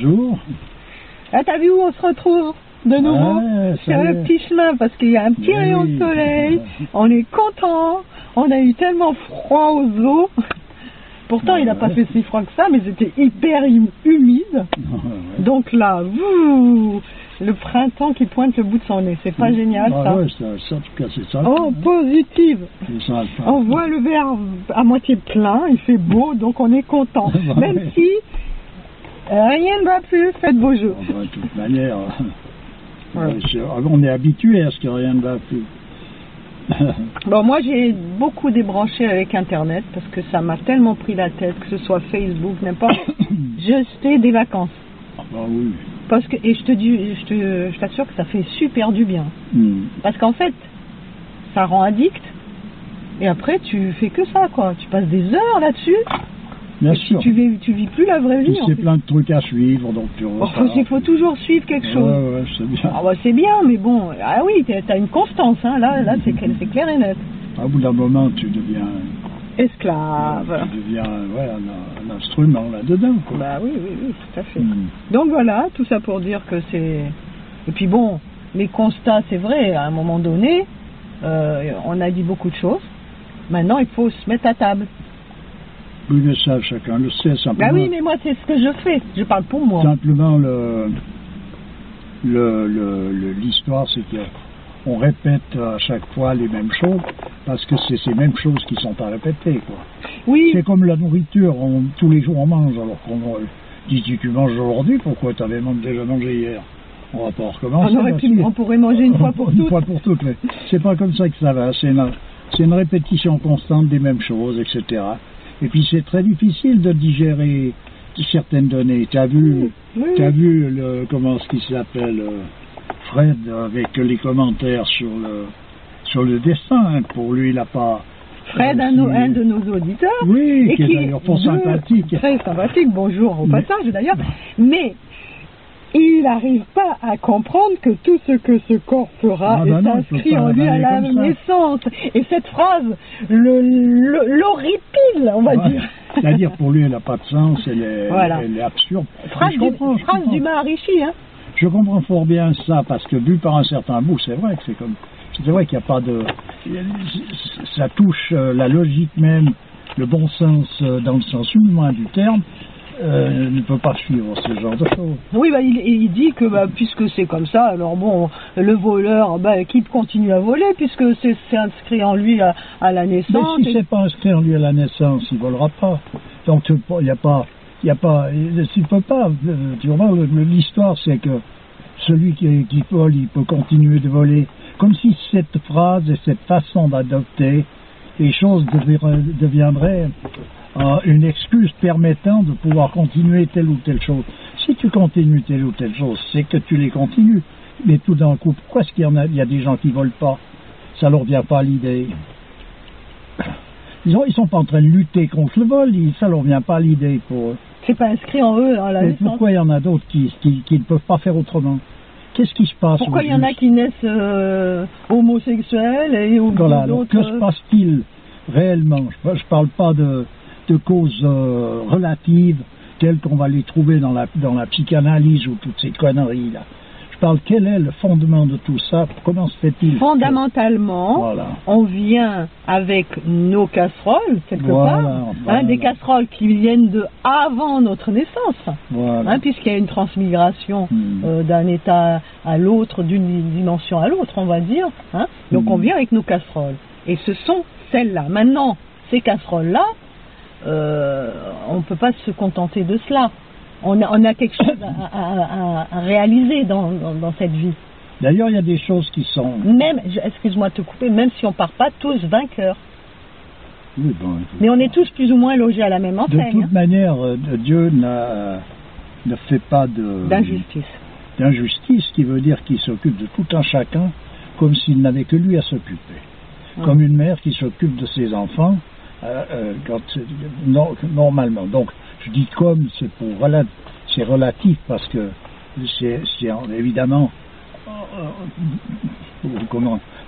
Bonjour. Ah, t'as vu où on se retrouve de nouveau? Sur le petit chemin, parce qu'il y a un petit rayon de soleil. On est content. On a eu tellement froid aux os. Pourtant, il n'a pas fait si froid que ça, mais c'était hyper humide. Donc là, le printemps qui pointe le bout de son nez. C'est pas génial, ça? Ouais, ça, en tout cas, c'est ça. Oh, positive. Ça, on voit le verre à moitié plein, il fait beau, donc on est content. Même si rien ne va plus, faites vos jeux. De toute manière, on est habitué à ce que rien ne va plus. Bon, moi j'ai beaucoup débranché avec Internet parce que ça m'a tellement pris la tête, que ce soit Facebook, n'importe. Je fais des vacances. Ah bah oui. Parce que, et je t'assure que ça fait super du bien. Parce qu'en fait, ça rend addict. Et après, tu fais que ça, quoi. Tu passes des heures là-dessus. Bien sûr. Tu vis plus la vraie vie. C'est plein de trucs à suivre, donc tu il faut toujours suivre quelque chose. Ouais, c'est bien. Ah, bah, c'est bien, mais bon, ah oui, t'as une constance, hein. Là c'est clair et net. À bout d'un moment, tu deviens esclave. Tu deviens un instrument là-dedans, quoi. Bah oui, tout à fait. Donc voilà, tout ça pour dire que c'est... Et puis bon, les constats, c'est vrai, à un moment donné, on a dit beaucoup de choses. Maintenant, il faut se mettre à table. Oui, mais ça, chacun le sait, simplement. Bah oui, mais moi, c'est ce que je fais. Je parle pour moi. Simplement, l'histoire, c'est qu'on répète à chaque fois les mêmes choses, parce que c'est ces mêmes choses qui sont à répéter, quoi. Oui. C'est comme la nourriture, tous les jours on mange, alors qu'on dit tu manges aujourd'hui, pourquoi tu avais déjà mangé hier? On va pas recommencer. On pourrait manger une fois pour toutes. Une fois pour toutes, mais c'est pas comme ça que ça va. C'est une répétition constante des mêmes choses, etc. Et puis c'est très difficile de digérer certaines données. Tu as vu, comment ce qui s'appelle Fred avec les commentaires sur le dessin. Pour lui, il n'a pas... Fred, un de nos auditeurs. Oui, qui est d'ailleurs fort sympathique. Très sympathique, bonjour au passage d'ailleurs. Mais il n'arrive pas à comprendre que tout ce que ce corps fera est inscrit en lui à la naissance. Et cette phrase l'horripile, on va dire. C'est-à-dire, pour lui, elle n'a pas de sens, elle est absurde. Phrase du Maharishi, hein. Je comprends fort bien ça, parce que vu par un certain bout, c'est vrai que c'est comme... C'est vrai qu'il n'y a pas de... Ça touche la logique même, le bon sens dans le sens humain du terme. Ne peut pas suivre ce genre de choses. Oui, il dit que puisque c'est comme ça, alors bon, le voleur, qu'il continue à voler, puisque c'est inscrit en lui à la naissance. Mais si c'est pas inscrit en lui à la naissance, il volera pas. Donc il n'y a pas, tu peux pas. Tu vois, l'histoire, c'est que celui qui vole, il peut continuer de voler. Comme si cette phrase et cette façon d'adopter les choses deviendraient une excuse permettant de pouvoir continuer telle ou telle chose. Si tu continues telle ou telle chose, c'est que tu les continues. Mais tout d'un coup, pourquoi est-ce qu'il y a des gens qui ne volent pas? Ça leur vient pas à l'idée. Ils sont pas en train de lutter contre le vol, ça leur vient pas à l'idée pour eux. C'est pas inscrit en eux, dans la naissance. Pourquoi il y en a d'autres qui ne peuvent pas faire autrement? Qu'est-ce qui se passe? Pourquoi il y en a qui naissent homosexuels et d'autres... Que se passe-t-il réellement? Je parle pas de causes relatives telles qu'on va les trouver dans la psychanalyse ou toutes ces conneries là. Je parle, quel est le fondement de tout ça? Comment se fait-il? Fondamentalement, on vient avec nos casseroles, quelque part, des casseroles qui viennent de avant notre naissance, puisqu'il y a une transmigration d'un état à l'autre, d'une dimension à l'autre, on va dire. Donc on vient avec nos casseroles. Et ce sont celles-là. Maintenant, ces casseroles-là, on ne peut pas se contenter de cela. On a quelque chose à réaliser dans cette vie. D'ailleurs, il y a des choses qui sont... Excuse-moi de te couper, même si on ne part pas tous vainqueurs. Oui, mais on est tous plus ou moins logés à la même enseigne. De toute manière, Dieu ne fait pas d'injustice, qui veut dire qu'il s'occupe de tout un chacun comme s'il n'avait que lui à s'occuper. Comme une mère qui s'occupe de ses enfants, normalement. Donc, je dis comme, c'est relatif parce que c'est évidemment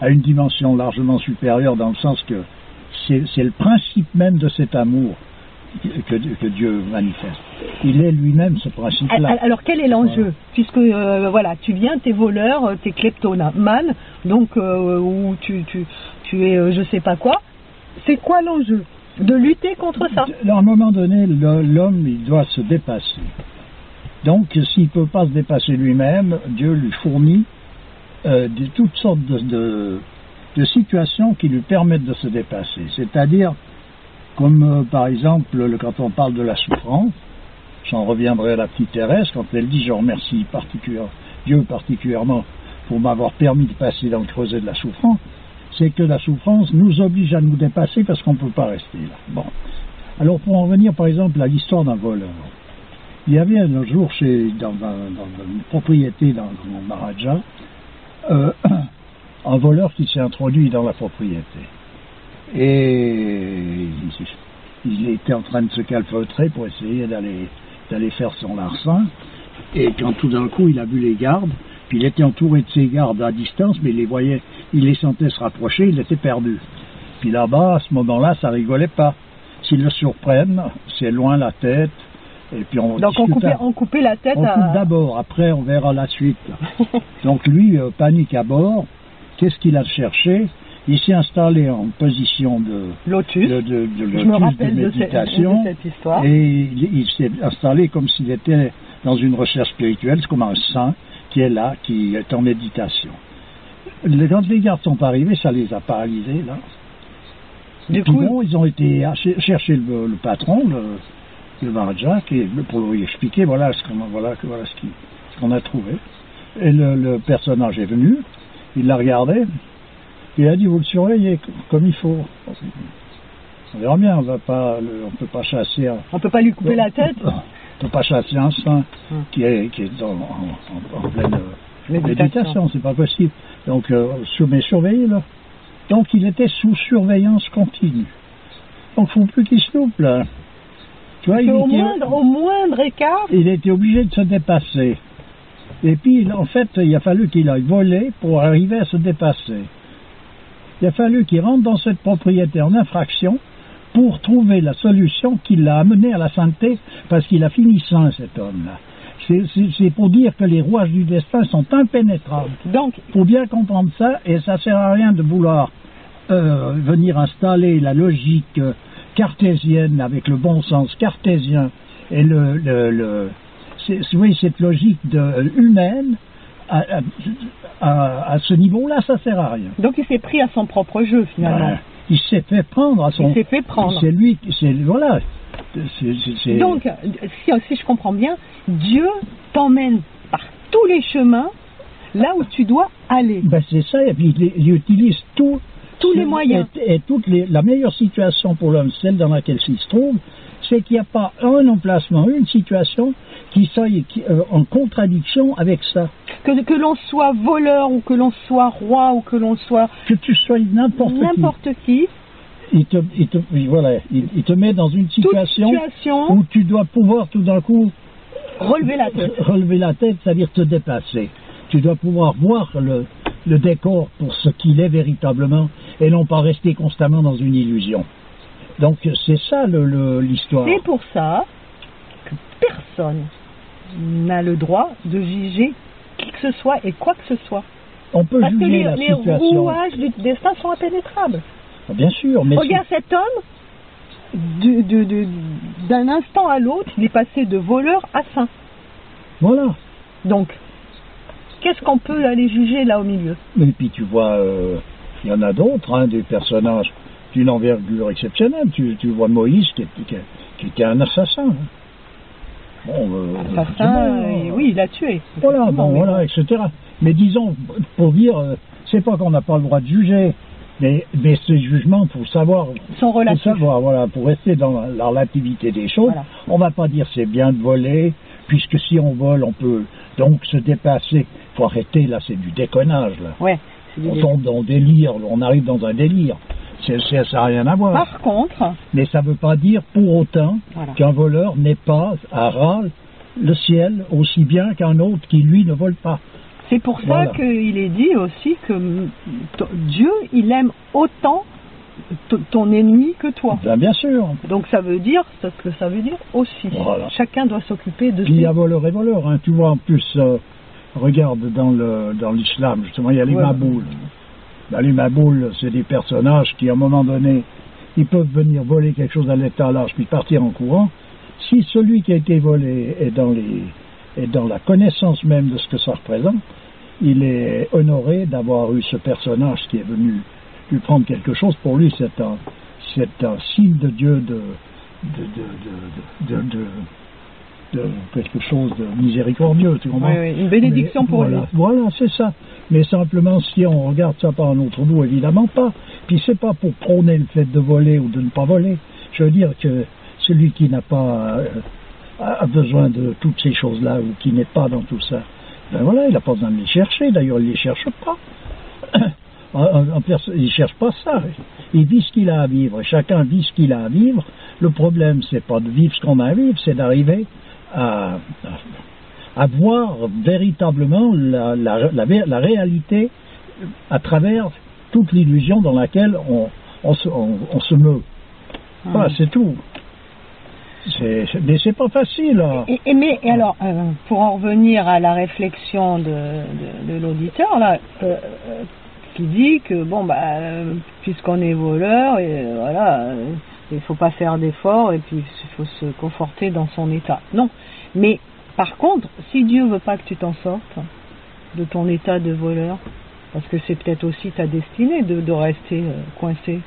à une dimension largement supérieure dans le sens que c'est le principe même de cet amour que Dieu manifeste. Il est lui-même ce principe-là. Alors quel est l'enjeu? Puisque voilà, tu viens, t'es voleur, t'es kleptomane, donc ou tu es je sais pas quoi. C'est quoi l'enjeu? De lutter contre ça? À un moment donné, l'homme, il doit se dépasser. Donc, s'il ne peut pas se dépasser lui-même, Dieu lui fournit toutes sortes de situations qui lui permettent de se dépasser. C'est-à-dire, comme par exemple, quand on parle de la souffrance, j'en reviendrai à la petite Thérèse, quand elle dit « Je remercie Dieu particulièrement pour m'avoir permis de passer dans le creuset de la souffrance », c'est que la souffrance nous oblige à nous dépasser parce qu'on ne peut pas rester là. Bon. Alors pour en venir par exemple à l'histoire d'un voleur, il y avait un jour dans une propriété dans le Maharaja, un voleur qui s'est introduit dans la propriété. Et il était en train de se calfeutrer pour essayer d'aller faire son larcin. Et quand tout d'un coup il a vu les gardes, puis il était entouré de ses gardes à distance, mais il les sentait se rapprocher, il était perdu. Puis là-bas, à ce moment-là, ça rigolait pas. S'ils le surprennent, c'est loin la tête. Et puis on coupait la tête. On coupe d'abord, après on verra la suite. Donc lui, panique à bord. Qu'est-ce qu'il a cherché? Il s'est installé en position de lotus, de méditation. De cette histoire. Et il s'est installé comme s'il était dans une recherche spirituelle, c'est comme un saint qui est là, qui est en méditation. Quand les gardes sont arrivés, ça les a paralysés, là. Du coup, bon, ils ont été chercher le patron, le Maharaja, pour lui expliquer, voilà ce qu'on a trouvé. Et le personnage est venu, il l'a regardé, il a dit, vous le surveillez comme il faut. On verra bien, on peut pas chasser... On peut pas lui couper la tête. On ne peut pas chasser un saint qui est en pleine méditation, c'est pas possible. Donc, mais surveillez-le. Donc, il était sous surveillance continue. Donc, il ne faut plus qu'il se loupe, là. Tu vois, au moindre écart. Il était obligé de se dépasser. Et puis, en fait, il a fallu qu'il aille voler pour arriver à se dépasser. Il a fallu qu'il rentre dans cette propriété en infraction pour trouver la solution qui l'a amené à la sainteté, parce qu'il a fini saint, cet homme-là. C'est pour dire que les rouages du destin sont impénétrables. Donc, il faut bien comprendre ça, et ça ne sert à rien de vouloir venir installer la logique cartésienne avec le bon sens cartésien et oui, cette logique humaine à ce niveau-là, ça ne sert à rien. Donc il s'est pris à son propre jeu, finalement. Il s'est fait prendre à son... Il s'est fait prendre. C'est lui, voilà. Donc, si je comprends bien, Dieu t'emmène par tous les chemins là où tu dois aller. Ben c'est ça, et puis il utilise tous les moyens. Et la meilleure situation pour l'homme, celle dans laquelle il se trouve, c'est qu'il n'y a pas un emplacement, une situation qui soit en contradiction avec ça. Que l'on soit voleur, ou que l'on soit roi, ou que l'on soit... Que tu sois n'importe qui. Il te met dans une situation où tu dois pouvoir tout d'un coup relever la tête. Relever la tête, c'est-à-dire te dépasser. Tu dois pouvoir voir le décor pour ce qu'il est véritablement et non pas rester constamment dans une illusion. Donc c'est ça l'histoire. C'est pour ça que personne n'a le droit de juger qui que ce soit et quoi que ce soit. On peut juger la situation. Parce que les rouages du destin sont impénétrables. Bien sûr, mais... Regarde cet homme, d'un instant à l'autre, il est passé de voleur à saint. Voilà. Donc, qu'est-ce qu'on peut aller juger là au milieu? Et puis tu vois, il y en a d'autres, des personnages d'une envergure exceptionnelle. Tu vois Moïse qui était un assassin. Assassin, oui, il a tué. Voilà, voilà, etc. Mais disons, pour dire, c'est pas qu'on n'a pas le droit de juger, mais ces jugements, il faut savoir... sont relatifs. Pour rester dans la relativité des choses, on ne va pas dire c'est bien de voler, puisque si on vole, on peut donc se dépasser. Il faut arrêter, là, c'est du déconnage, là. Ouais, on tombe dans délire, on arrive dans un délire. Ça n'a rien à voir. Par contre... Mais ça ne veut pas dire pour autant qu'un voleur n'est pas à ras le ciel aussi bien qu'un autre qui, lui, ne vole pas. C'est pour ça qu'il est dit aussi que Dieu, il aime autant ton ennemi que toi. Bien sûr. Donc ça veut dire, c'est ce que ça veut dire aussi. Voilà. Chacun doit s'occuper de... Puis il y a voleur et voleur, hein. Tu vois, en plus, regarde dans l'islam, justement, il y a les mabouls. Ben, les mabouls, c'est des personnages qui, à un moment donné, ils peuvent venir voler quelque chose à l'étalage, puis partir en courant. Si celui qui a été volé est dans la connaissance même de ce que ça représente, il est honoré d'avoir eu ce personnage qui est venu lui prendre quelque chose. Pour lui, c'est un signe de Dieu de quelque chose de miséricordieux, tu comprends? Oui, une bénédiction pour lui. Voilà, c'est ça. Mais simplement, si on regarde ça par un autre bout, évidemment pas. Puis c'est pas pour prôner le fait de voler ou de ne pas voler. Je veux dire que celui qui n'a pas a besoin de toutes ces choses-là ou qui n'est pas dans tout ça, ben voilà, il n'a pas besoin de les chercher. D'ailleurs, il ne les cherche pas. Il ne cherche pas ça. Il vit ce qu'il a à vivre. Chacun vit ce qu'il a à vivre. Le problème, c'est pas de vivre ce qu'on a à vivre, c'est d'arriver à voir véritablement la réalité à travers toute l'illusion dans laquelle on se meut. Voilà, c'est tout. Mais c'est pas facile. Là. Mais alors, pour en revenir à la réflexion de l'auditeur, là, qui dit que bon puisqu'on est voleur, et voilà, il faut pas faire d'efforts et puis il faut se conforter dans son état. Non, mais par contre, si Dieu veut pas que tu t'en sortes de ton état de voleur, parce que c'est peut-être aussi ta destinée de rester coincé.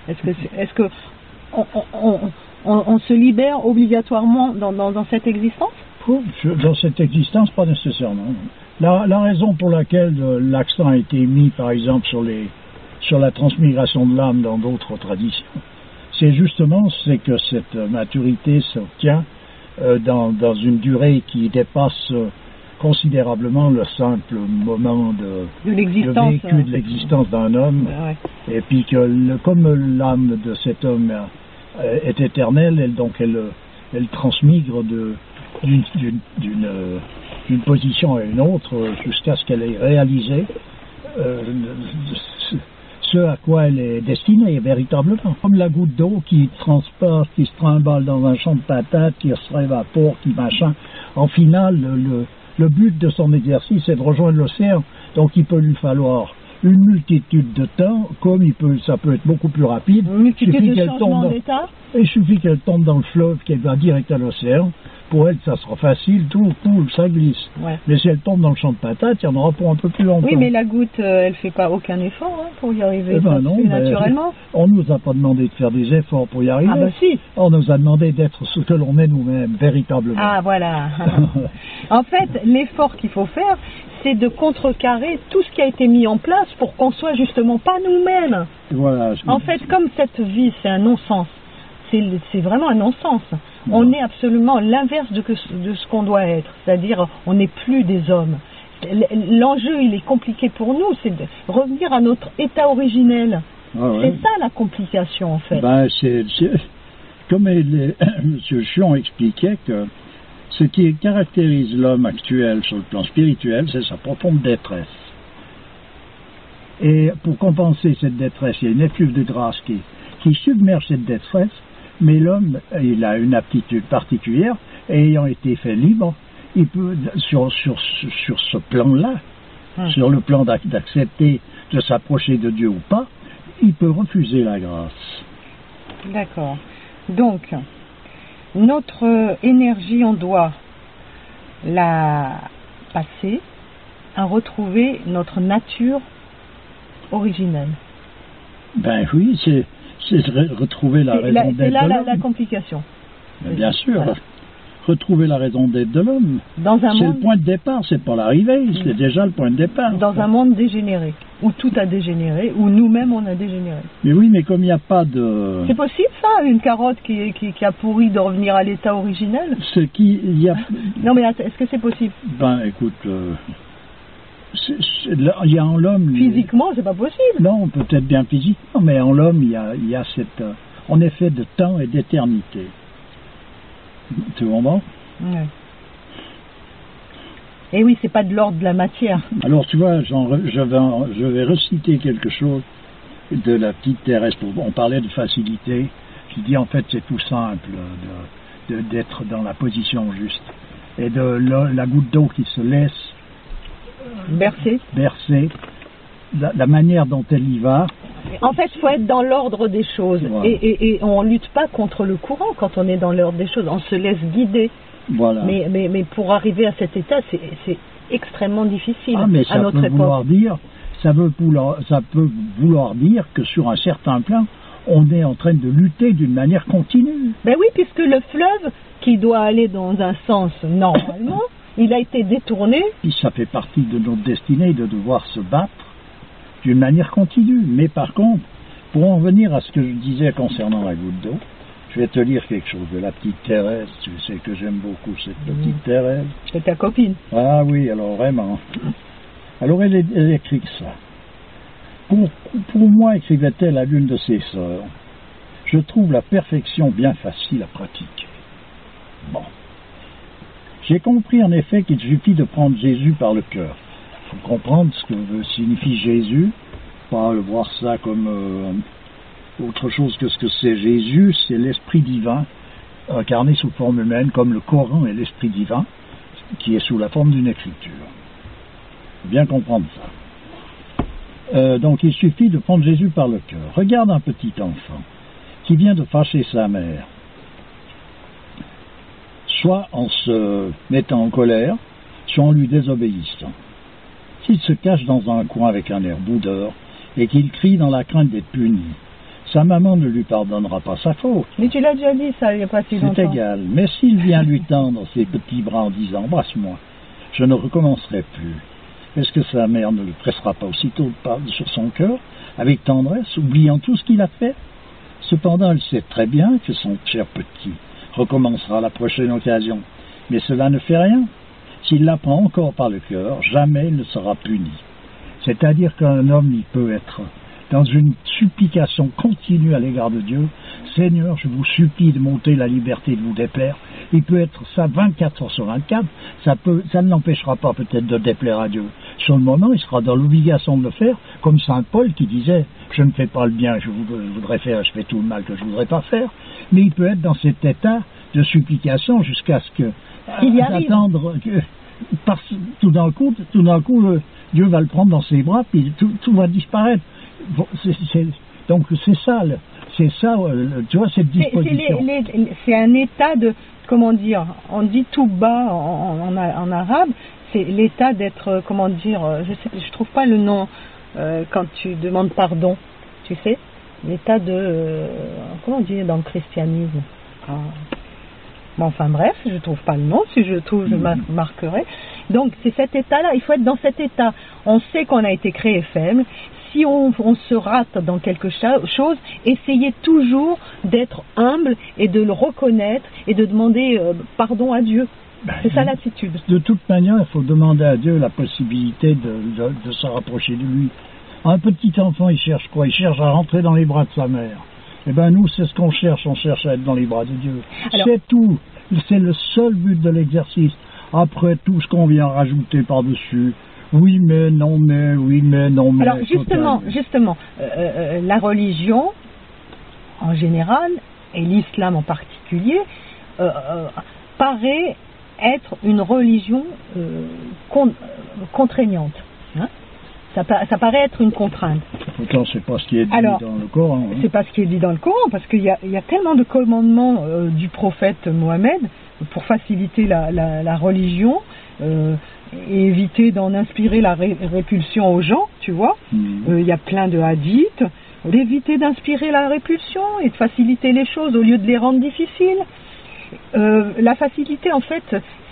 Est-ce que on se libère obligatoirement dans cette existence? Dans cette existence, pas nécessairement. La raison pour laquelle l'accent a été mis, par exemple, sur la transmigration de l'âme dans d'autres traditions, c'est justement que cette maturité s'obtient dans une durée qui dépasse considérablement le simple moment de vécu de l'existence d'un homme. Ouais. Et puis que comme l'âme de cet homme est éternelle, elle transmigre d'une position à une autre jusqu'à ce qu'elle ait réalisé ce à quoi elle est destinée véritablement. Comme la goutte d'eau qui transporte, qui se trimballe dans un champ de patates, qui se révapore, qui machin. En final, le but de son exercice est de rejoindre l'océan. Donc il peut lui falloir une multitude de temps, comme ça peut être beaucoup plus rapide. Une multitude de changements d'état. Il suffit qu'elle tombe dans le fleuve, qu'elle va direct à l'océan. Pour elle, ça sera facile, tout, ça glisse. Ouais. Mais si elle tombe dans le champ de patates, il y en aura pour un peu plus longtemps. Oui, mais la goutte, elle fait pas aucun effort pour y arriver. Non, naturellement. On nous a pas demandé de faire des efforts pour y arriver. Ah bah si. On nous a demandé d'être ce que l'on est nous-mêmes, véritablement. Ah voilà. En fait, l'effort qu'il faut faire, c'est de contrecarrer tout ce qui a été mis en place pour qu'on soit justement pas nous-mêmes. Voilà. En fait, comme cette vie, c'est un non-sens. C'est vraiment un non-sens. On est absolument l'inverse de ce qu'on doit être. C'est-à-dire, on n'est plus des hommes. L'enjeu, il est compliqué pour nous, c'est de revenir à notre état originel. Ah ouais. C'est ça la complication, en fait. Comme M. Chion expliquait que ce qui caractérise l'homme actuel sur le plan spirituel, c'est sa profonde détresse. Et pour compenser cette détresse, il y a une effluve de grâce qui submerge cette détresse. Mais l'homme, il a une aptitude particulière, et ayant été fait libre, il peut, sur ce plan-là, sur le plan d'accepter de s'approcher de Dieu ou pas, il peut refuser la grâce. D'accord. Donc, notre énergie, on doit la passer à retrouver notre nature originelle. Ben oui, c'est retrouver la raison d'être de l'homme. C'est là la complication. Bien sûr, voilà. Retrouver la raison d'être de l'homme. C'est le point de départ, c'est pas l'arrivée, c'est déjà le point de départ. Dans un monde dégénéré, où tout a dégénéré, où nous-mêmes on a dégénéré. Mais oui, mais comme il n'y a pas de... C'est possible ça, une carotte qui a pourri de revenir à l'état originel? Non mais est-ce que c'est possible? Ben écoute... il y a en l'homme... Physiquement, c'est pas possible. Non, peut-être bien physiquement, mais en l'homme, il y a cette... on est fait de temps et d'éternité. Tu comprends? Oui. Et oui, c'est pas de l'ordre de la matière. Alors, tu vois, je vais reciter quelque chose de la petite Thérèse. On parlait de facilité. Je dis en fait c'est tout simple d'être dans la position juste. Et de la goutte d'eau qui se laisse bercer. La manière dont elle y va. En fait, il faut être dans l'ordre des choses. Voilà. Et on ne lutte pas contre le courant quand on est dans l'ordre des choses. On se laisse guider. Voilà. Mais pour arriver à cet état, c'est extrêmement difficile mais à notre époque. Ça peut vouloir dire que sur un certain plan, on est en train de lutter d'une manière continue. Ben oui, puisque le fleuve, qui doit aller dans un sens normalement, il a été détourné. Puis ça fait partie de notre destinée de devoir se battre d'une manière continue. Mais par contre, pour en venir à ce que je disais concernant la goutte d'eau, je vais te lire quelque chose de la petite Thérèse. Tu sais que j'aime beaucoup cette petite Thérèse. C'est ta copine. Ah oui, alors vraiment. Alors elle écrit ça. Pour moi, écrivait-elle à l'une de ses sœurs, je trouve la perfection bien facile à pratiquer. Bon. J'ai compris en effet qu'il suffit de prendre Jésus par le cœur. Il faut comprendre ce que signifie Jésus, pas voir ça comme autre chose que ce que c'est. Jésus, c'est l'Esprit divin incarné sous forme humaine, comme le Coran est l'Esprit divin, qui est sous la forme d'une écriture. Il faut bien comprendre ça. Donc il suffit de prendre Jésus par le cœur. Regarde un petit enfant qui vient de fâcher sa mère, soit en se mettant en colère, soit en lui désobéissant. S'il se cache dans un coin avec un air boudeur et qu'il crie dans la crainte d'être puni, sa maman ne lui pardonnera pas sa faute. Mais tu l'as déjà dit ça il n'y a pas si longtemps. C'est égal, mais s'il vient lui tendre ses petits bras en disant « Embrasse-moi, je ne recommencerai plus », est-ce que sa mère ne le pressera pas aussitôt sur son cœur, avec tendresse, oubliant tout ce qu'il a fait? Cependant, elle sait très bien que son cher petit recommencera à la prochaine occasion, mais cela ne fait rien. S'il la prend encore par le cœur, jamais il ne sera puni. C'est-à-dire qu'un homme, il peut être dans une supplication continue à l'égard de Dieu. Seigneur, je vous supplie de monter la liberté de vous déplaire. Il peut être ça 24 heures sur 24. Ça ne l'empêchera pas peut-être de déplaire à Dieu. Sur le moment, il sera dans l'obligation de le faire, comme saint Paul qui disait « Je ne fais pas le bien que je voudrais faire, je fais tout le mal que je ne voudrais pas faire ». Mais il peut être dans cet état de supplication jusqu'à ce que d'attendre que tout d'un coup, Dieu va le prendre dans ses bras, puis tout va disparaître. Donc c'est ça, tu vois, cette disposition. C'est un état de, comment dire, on dit tout bas en arabe, c'est l'état d'être, comment dire, je trouve pas le nom quand tu demandes pardon, tu sais, l'état de, comment dire dans le christianisme. Bon, enfin bref, je trouve pas le nom, si je trouve, je marquerai. Donc c'est cet état-là, il faut être dans cet état. On sait qu'on a été créé faible. Si on se rate dans quelque chose, essayez toujours d'être humble et de le reconnaître et de demander pardon à Dieu. C'est ça l'attitude. De toute manière, il faut demander à Dieu la possibilité de se rapprocher de lui. Un petit enfant, il cherche quoi? Il cherche à rentrer dans les bras de sa mère. Eh bien nous, c'est ce qu'on cherche à être dans les bras de Dieu. C'est tout. C'est le seul but de l'exercice. Après tout ce qu'on vient rajouter par-dessus, oui mais non mais, oui mais non mais. Alors justement, la religion en général, et l'islam en particulier, paraît être une religion contraignante. Hein? Ça paraît être une contrainte. Pourtant, c'est pas ce qui est dit dans le Coran. Hein. C'est pas ce qui est dit dans le Coran, parce qu'il y a tellement de commandements du prophète Mohammed pour faciliter la religion et éviter d'en inspirer la répulsion aux gens, tu vois. Il y a plein de hadiths, d'éviter d'inspirer la répulsion et de faciliter les choses au lieu de les rendre difficiles. La facilité, en fait,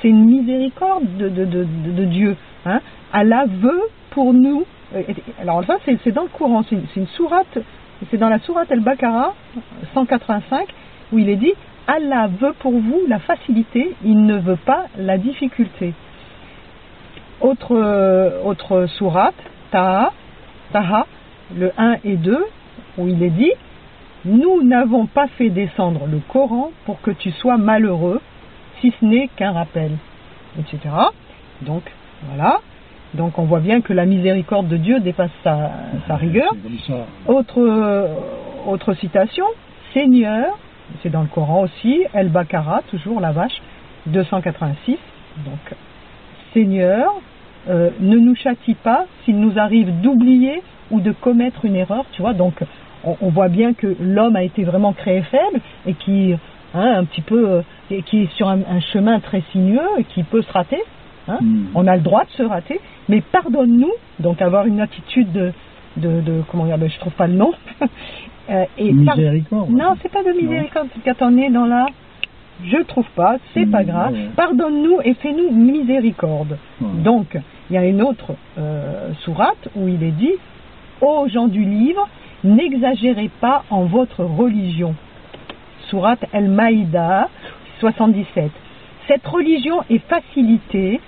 c'est une miséricorde de Dieu. Hein. Allah veut pour nous. Alors ça, c'est dans le Coran, c'est une sourate, c'est dans la sourate Al-Baqarah 185 où il est dit Allah veut pour vous la facilité, il ne veut pas la difficulté. Autre sourate, Taha, le 1 et 2, où il est dit nous n'avons pas fait descendre le Coran pour que tu sois malheureux, si ce n'est qu'un rappel, etc. Donc, voilà. Donc on voit bien que la miséricorde de Dieu dépasse sa rigueur. Autre citation, Seigneur, c'est dans le Coran aussi, El-Baqara, toujours la vache, 286. Donc, Seigneur, ne nous châtie pas s'il nous arrive d'oublier ou de commettre une erreur, tu vois. Donc on voit bien que l'homme a été vraiment créé faible et qui un petit peu qui est sur un chemin très sinueux et qui peut se rater. On a le droit de se rater, mais pardonne-nous. Donc avoir une attitude de comment dire, je trouve pas le nom. Et miséricorde. Non, c'est pas de miséricorde. C'est quand on est dans la je trouve pas, c'est pas grave. Pardonne-nous et fais-nous miséricorde. Donc il y a une autre sourate où il est dit: ô gens du livre, n'exagérez pas en votre religion. Sourate El-Maïda 77. Cette religion est facilitée,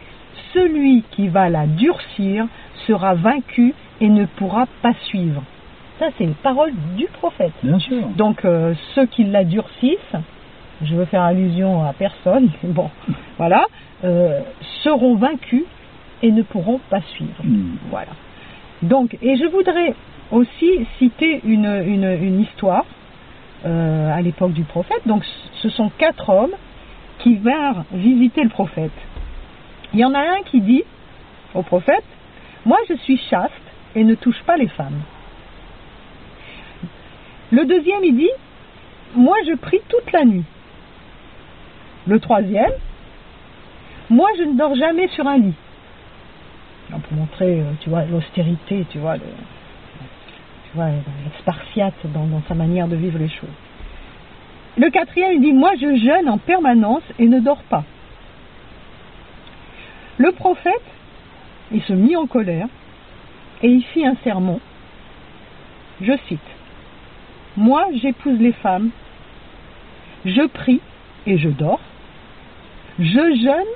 celui qui va la durcir sera vaincu et ne pourra pas suivre. Ça, c'est une parole du prophète. Bien sûr. Donc, ceux qui la durcissent, je veux faire allusion à personne, bon, voilà, seront vaincus et ne pourront pas suivre. Voilà. Donc, et je voudrais aussi citer une histoire à l'époque du prophète. Donc, ce sont 4 hommes qui vinrent visiter le prophète. Il y en a un qui dit au prophète: moi je suis chaste et ne touche pas les femmes. Le deuxième il dit: moi je prie toute la nuit. Le troisième: moi je ne dors jamais sur un lit. Alors, pour montrer tu vois l'austérité, tu vois le spartiate dans sa manière de vivre les choses. Le quatrième, il dit: moi je jeûne en permanence et ne dors pas. Le prophète, il se mit en colère et il fit un sermon. Je cite: moi j'épouse les femmes, je prie et je dors, je jeûne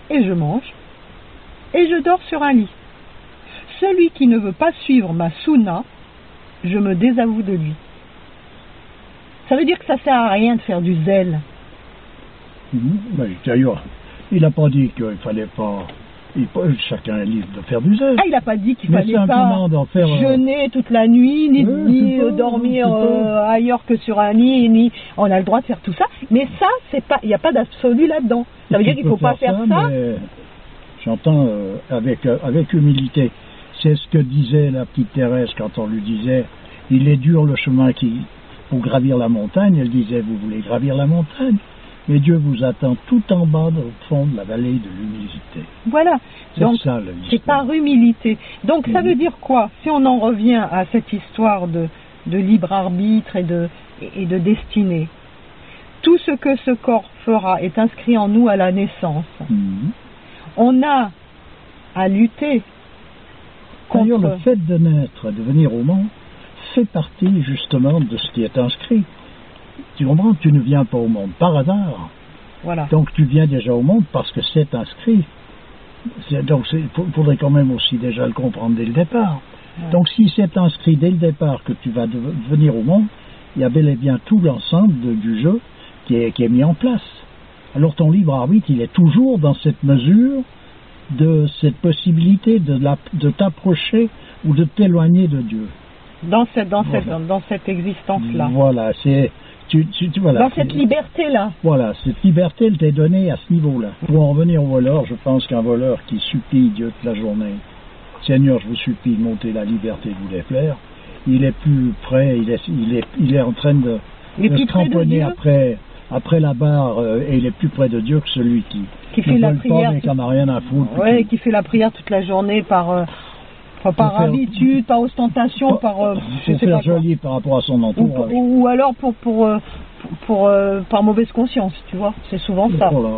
et je mange, et je dors sur un lit. Celui qui ne veut pas suivre ma sunna, je me désavoue de lui. Ça veut dire que ça sert à rien de faire du zèle. D'ailleurs, il n'a pas dit qu'il fallait pas. Chacun est libre de faire du zèle. Ah, il n'a pas dit qu'il fallait pas jeûner toute la nuit, ni dormir ailleurs que sur un lit, ni on a le droit de faire tout ça. Mais ça, c'est pas, il n'y a pas d'absolu là-dedans. Ça veut dire qu'il ne faut pas faire ça. J'entends avec humilité. C'est ce que disait la petite Thérèse quand on lui disait: il est dur le chemin pour gravir la montagne. Elle disait: vous voulez gravir la montagne, mais Dieu vous attend tout en bas, au fond de la vallée de l'humilité. Voilà. Donc, c'est par humilité. Donc, ça veut dire quoi? Si on en revient à cette histoire de libre arbitre et de destinée, tout ce que ce corps fera est inscrit en nous à la naissance. On a à lutter contre... D'ailleurs, le fait de naître, de venir au monde, fait partie justement de ce qui est inscrit. Tu comprends? Tu ne viens pas au monde par hasard. Voilà. Donc tu viens déjà au monde parce que c'est inscrit. Donc il faudrait quand même aussi déjà le comprendre dès le départ. Ouais. Donc si c'est inscrit dès le départ que tu vas venir au monde, il y a bel et bien tout l'ensemble du jeu qui est mis en place. Alors ton libre arbitre, il est toujours dans cette mesure de cette possibilité de t'approcher ou de t'éloigner de Dieu. Dans cette existence-là. Voilà, c'est... Voilà, dans cette liberté-là. Voilà, cette liberté, elle t'est donnée à ce niveau-là. Pour en revenir au voleur, je pense qu'un voleur qui supplie Dieu toute la journée: Seigneur, je vous supplie de monter la liberté de vous déplaire, il est plus près, il est en train de se cramponner après la barre, et il est plus près de Dieu que celui qui fait la prière, mais qui n'en a rien à foutre. Oui, qui fait la prière toute la journée par habitude, par ostentation, pour faire joli par rapport à son entourage. Ou alors par mauvaise conscience, tu vois, c'est souvent ça. Voilà,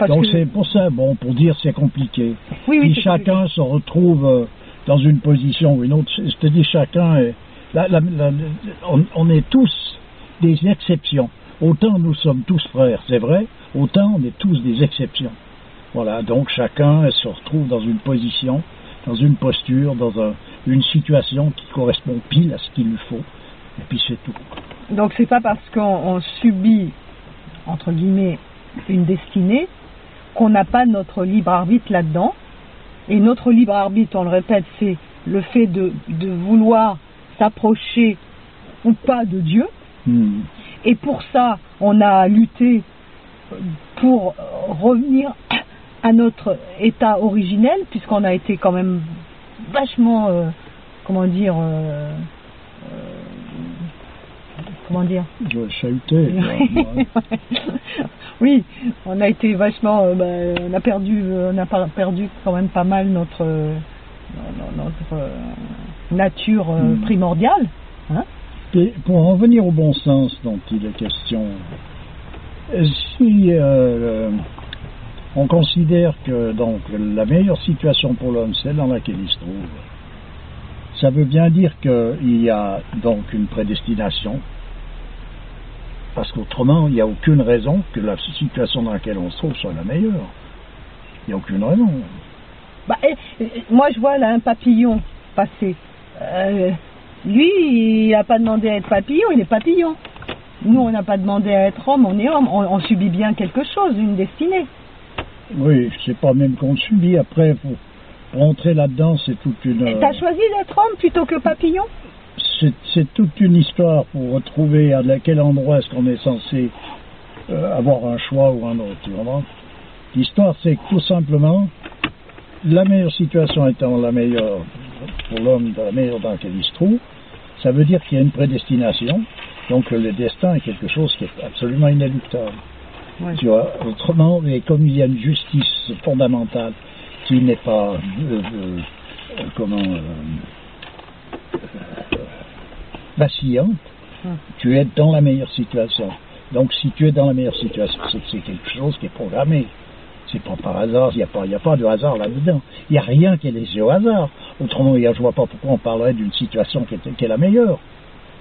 donc c'est pour ça, pour dire c'est compliqué. Oui, puis chacun se retrouve dans une position ou une autre. Je te dis, chacun on est tous des exceptions. Autant nous sommes tous frères, c'est vrai, autant on est tous des exceptions. Voilà, donc chacun se retrouve dans une position, dans une posture, dans une situation qui correspond pile à ce qu'il lui faut, et puis c'est tout. Donc c'est pas parce qu'on subit, entre guillemets, une destinée, qu'on n'a pas notre libre arbitre là-dedans, Et notre libre arbitre, on le répète, c'est le fait de vouloir s'approcher ou pas de Dieu. Et pour ça, on a lutté pour revenir à notre état originel, puisqu'on a été quand même vachement, chahuté. Oui, on a été vachement, on a perdu quand même pas mal notre nature primordiale. Hein? Et pour en venir au bon sens dont il est question, si on considère que donc la meilleure situation pour l'homme, c'est dans laquelle il se trouve, ça veut bien dire qu'il y a donc une prédestination, parce qu'autrement, il n'y a aucune raison que la situation dans laquelle on se trouve soit la meilleure. Il n'y a aucune raison. Moi, je vois là un papillon passer. Lui, il n'a pas demandé à être papillon, il est papillon. Nous, on n'a pas demandé à être homme, on est homme. On subit bien quelque chose, une destinée. Oui, c'est pas même qu'on subit. Après, pour entrer là-dedans, c'est toute une... T'as choisi d'être homme plutôt que papillon? C'est toute une histoire pour retrouver à quel endroit est-ce qu'on est censé avoir un choix ou un autre. L'histoire, c'est que tout simplement, la meilleure situation étant la meilleure pour l'homme, la meilleure dans laquelle il se trouve, ça veut dire qu'il y a une prédestination, donc le destin est quelque chose qui est absolument inéluctable. Ouais. Tu vois, autrement, et comme il y a une justice fondamentale qui n'est pas vacillante, tu es dans la meilleure situation. Donc si tu es dans la meilleure situation, c'est que c'est quelque chose qui est programmé. C'est pas par hasard, il n'y a pas de hasard là-dedans. Il n'y a rien qui est laissé au hasard. Autrement, je ne vois pas pourquoi on parlerait d'une situation qui est la meilleure.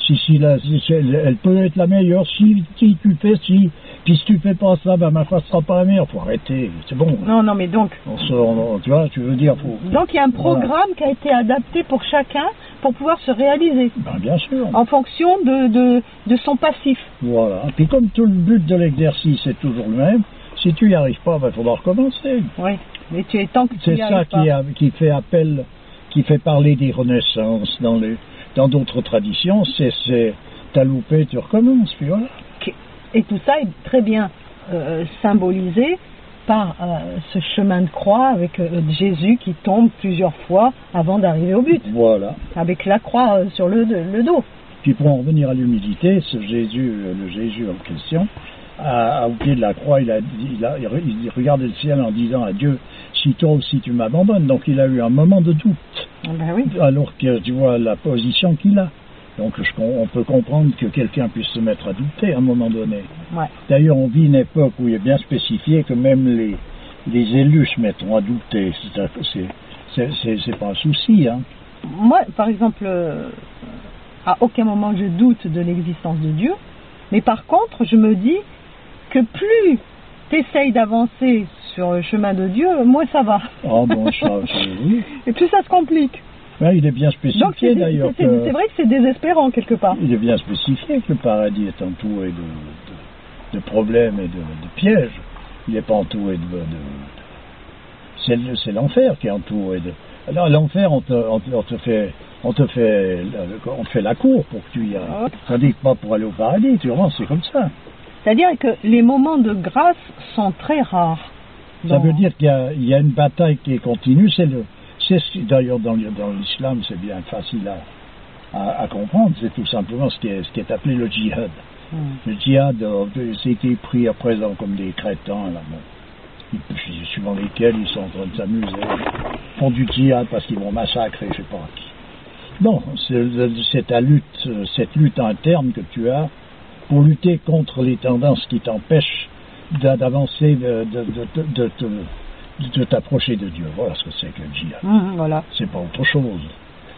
Elle peut être la meilleure si tu fais ci. Puis si tu fais pas ça, ma foi ne sera pas la meilleure. Faut arrêter, c'est bon. Non, mais donc... tu vois, tu veux dire... Donc il y a un programme qui a été adapté pour chacun pour pouvoir se réaliser. Bien sûr. En fonction de son passif. Voilà. Puis comme tout le but de l'exercice est toujours le même, si tu n'y arrives pas, il faudra recommencer. Oui, mais tant que tu c'est ça qui fait appel, qui fait parler des renaissances dans d'autres traditions, c'est t'as loupé, tu recommences, puis voilà. Et tout ça est très bien symbolisé par ce chemin de croix avec Jésus qui tombe plusieurs fois avant d'arriver au but. Voilà. Avec la croix sur le dos. Puis pour en revenir à l'humilité, le Jésus en question, au pied de la croix, il regardait le ciel en disant à Dieu, si toi aussi tu m'abandonnes. Donc il a eu un moment de doute. Oui. Alors que tu vois la position qu'il a. Donc on peut comprendre que quelqu'un puisse se mettre à douter à un moment donné. Ouais. D'ailleurs, on vit une époque où il est bien spécifié que même les élus se mettront à douter. C'est pas un souci. Hein. Moi, par exemple, à aucun moment je doute de l'existence de Dieu. Mais par contre, je me dis que plus tu essayes d'avancer sur le chemin de Dieu, moins ça va. Oh bon, oui. Et plus ça se complique. Ouais, il est bien spécifié d'ailleurs. C'est vrai que c'est désespérant quelque part. Il est bien spécifié que le paradis est entouré de problèmes et de pièges. Il n'est pas entouré c'est l'enfer qui est entouré de... Alors l'enfer, on te fait la cour pour que tu y ailles. Tandis que pas pour aller au paradis, tu vois, c'est comme ça. C'est-à-dire que les moments de grâce sont très rares. Ça veut dire qu'il y a une bataille qui est continue, d'ailleurs dans l'islam, c'est bien facile à comprendre, c'est tout simplement ce qui est appelé le djihad. Le djihad, c'est été pris à présent comme des crétins, là, suivant lesquels ils sont en train de s'amuser, font du djihad parce qu'ils vont massacrer, je sais pas qui. Non, c'est cette lutte interne que tu as pour lutter contre les tendances qui t'empêchent d'avancer, de t'approcher de Dieu. Voilà ce que c'est que le djihad. Voilà. C'est pas autre chose.